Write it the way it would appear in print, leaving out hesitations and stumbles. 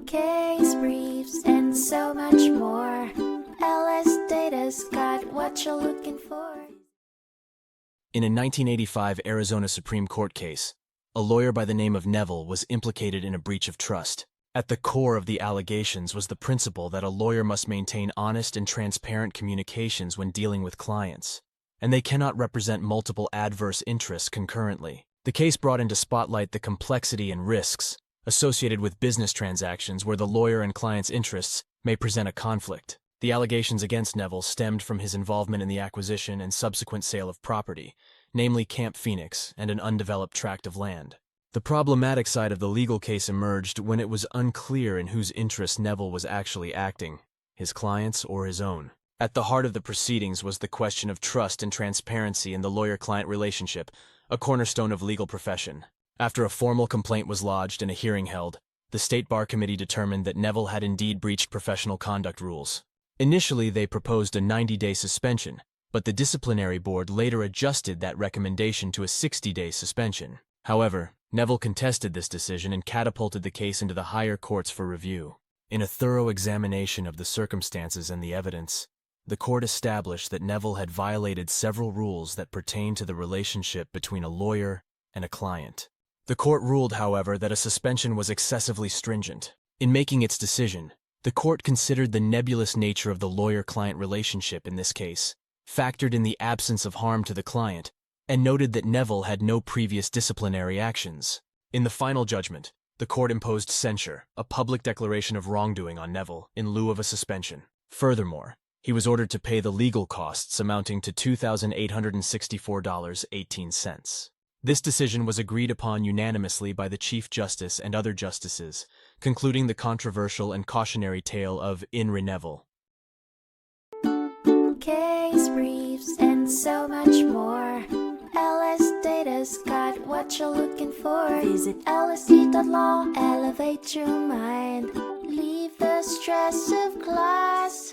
case briefs, and so much more. LSData's got what you're looking for. In a 1985 Arizona Supreme Court case, a lawyer by the name of Neville was implicated in a breach of trust. At the core of the allegations was the principle that a lawyer must maintain honest and transparent communications when dealing with clients, and they cannot represent multiple adverse interests concurrently. The case brought into spotlight the complexity and risks associated with business transactions where the lawyer and client's interests may present a conflict. The allegations against Neville stemmed from his involvement in the acquisition and subsequent sale of property, namely Camp Phoenix and an undeveloped tract of land. The problematic side of the legal case emerged when it was unclear in whose interest Neville was actually acting, his client's or his own. At the heart of the proceedings was the question of trust and transparency in the lawyer-client relationship, a cornerstone of legal profession. After a formal complaint was lodged and a hearing held, the State Bar Committee determined that Neville had indeed breached professional conduct rules. Initially, they proposed a 90-day suspension, but the disciplinary board later adjusted that recommendation to a 60-day suspension. However, Neville contested this decision and catapulted the case into the higher courts for review. In a thorough examination of the circumstances and the evidence, the court established that Neville had violated several rules that pertain to the relationship between a lawyer and a client. The court ruled, however, that a suspension was excessively stringent. In making its decision, the court considered the nebulous nature of the lawyer-client relationship in this case, factored in the absence of harm to the client, and noted that Neville had no previous disciplinary actions. In the final judgment, the court imposed censure, a public declaration of wrongdoing on Neville, in lieu of a suspension. Furthermore, he was ordered to pay the legal costs amounting to $2,864.18. This decision was agreed upon unanimously by the Chief Justice and other justices, concluding the controversial and cautionary tale of In re Neville. Case briefs, and so much more. LSData's got what you're looking for. Visit lsd.law, elevate your mind. Leave the stress of class